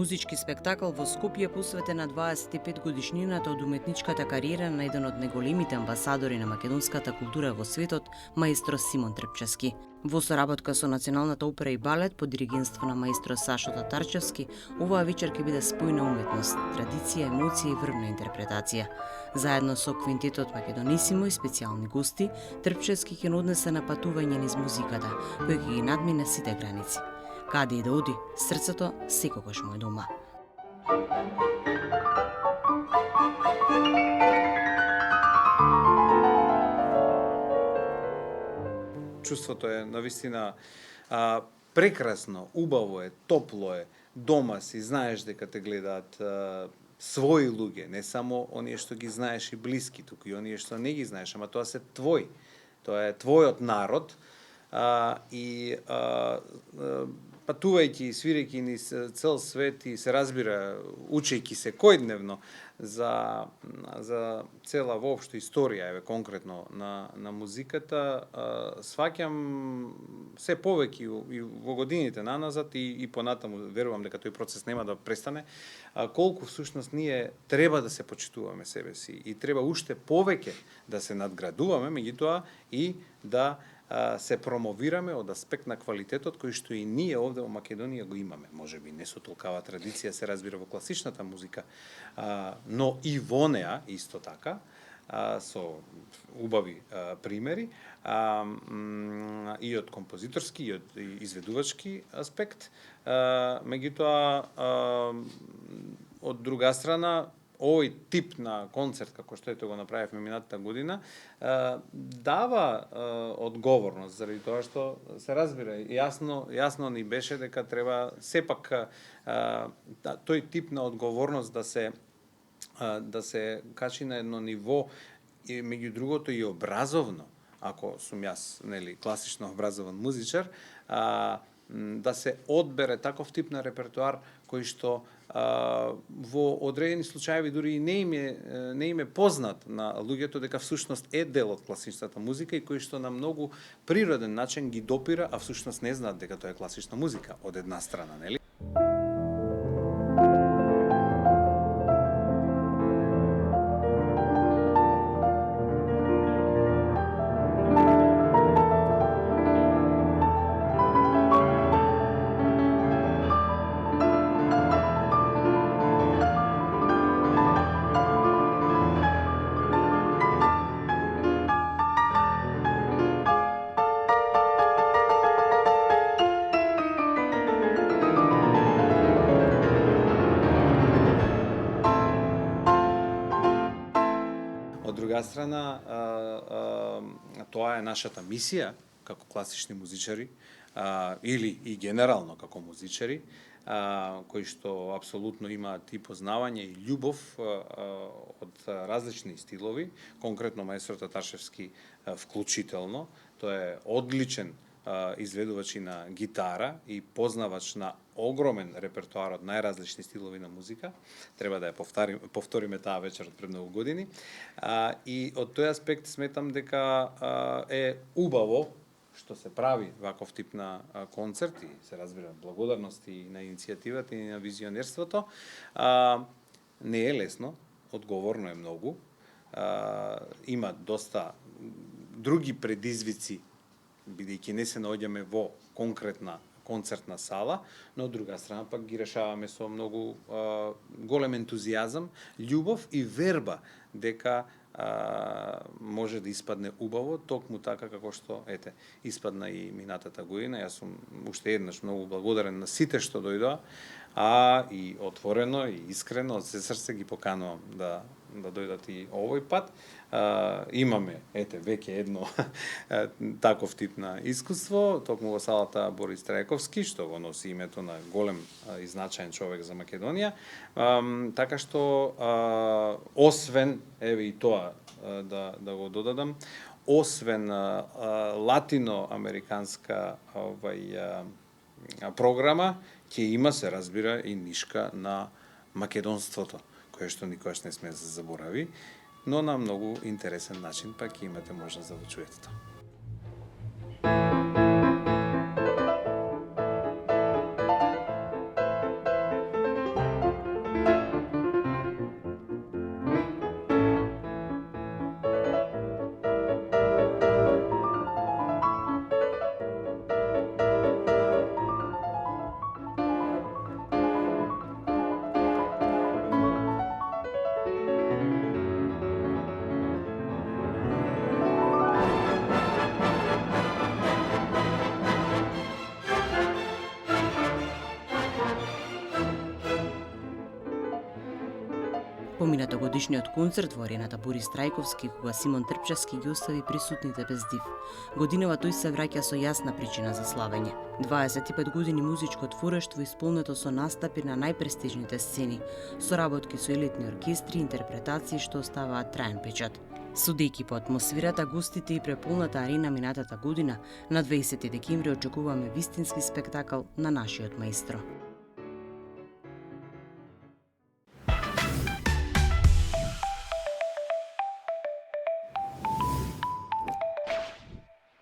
Музички спектакл во Скопје посветен на 25 годишнината од уметничката кариера на еден од најголемите амбасадори на македонската култура во светот, маестро Симон Трпчевски. Во соработка со Националната опера и балет под диригентство на маестро Сашо Татарчевски, оваа вечер ќе биде спојна уметност, традиција, емоција и врвна интерпретација. Заедно со квинтетот Македонисимо и специјални гости, Трпчевски ќе однесе на патување низ музиката, кој ќе ги надмине сите граници. Каде и да оди, срцето секогаш му е дома. Чувството е навистина прекрасно, убаво е, топло е, дома си, знаеш дека те гледаат своји луѓе, не само оние што ги знаеш и блиски, туку и оние што не ги знаеш, ама тоа се твој. Тоа е твојот народ патувајќи и свирејќи низ цел свет и се разбира, учејќи се којдневно за цела воопшто историја, еве конкретно на музиката, сваќам се повеќе и во годините наназад и понатаму верувам дека тој процес нема да престане, колку всушност ние треба да се почитуваме себе си и треба уште повеќе да се надградуваме, меѓутоа и да се промовираме од аспект на квалитетот кој што и ние овде во Македонија го имаме. Можеби не со толкава традиција се разбира во класичната музика, но и во неа исто така, со убави примери, и од композиторски, и од изведувачки аспект. Меѓутоа, од друга страна, овој тип на концерт, како што ето го направивме минатата година, дава одговорност, заради тоа што се разбира, јасно ни беше дека треба сепак тој тип на одговорност да се качи на едно ниво, и меѓу другото и образовно, ако сум јас, нели, класично образован музичар, да се одбере таков тип на репертоар кој што во одредени случаеви дури и не им е познат на луѓето дека всушност е дел од класичната музика и кој што на многу природен начин ги допира, а всушност не знаат дека тоа е класична музика од една страна, нели? Од друга страна, тоа е нашата мисија како класични музичари или и генерално како музичари, кои што апсолутно имаат и познавање и љубов од различни стилови, конкретно маестро Татарчевски вклучително. Тој е одличен изведувач и на гитара и познавач на огромен репертоар од најразлични стилови на музика. Треба да ја повториме таа вечер од пред многу години. И од тој аспект сметам дека е убаво што се прави ваков тип на концерт и се разбира благодарност и на иницијативата и на визионерството. Не е лесно, одговорно е многу. Има доста други предизвици, бидејќи не се наоѓаме во конкретна концертна сала, но од друга страна пак ги решаваме со многу голем ентузијазам, љубов и верба дека може да испадне убаво, токму така како што испадна и минатата година. Јас сум уште еднаш многу благодарен на сите што дојдоа, и отворено и искрено од се срце ги поканувам да дојдат и овој пат. Имаме веќе едно таков тип на искуство, токму во салата Борис Трајковски, што го носи името на голем и значаен човек за Македонија. Така што освен, и тоа да го додадам, освен латиноамериканска програма, ќе има, се разбира, и нишка на македонството, кое што никогаш не сме да се заборави, но на многу интересен начин пак ќе имате можност да го чуете тоа. Поминато годишниот концерт во арената Борис Трајковски, кога Симон Трпчевски ги остави присутните без див. Годинава тој се враќа со јасна причина за славење. 25 години музичко творештво исполнето со настапи на најпрестижните сцени, соработки со елитни оркестри и интерпретации што оставаат траен печат. Судејќи по атмосферата, гостите и преполната арена минатата година, на 20 декември очекуваме вистински спектакл на нашиот маестро.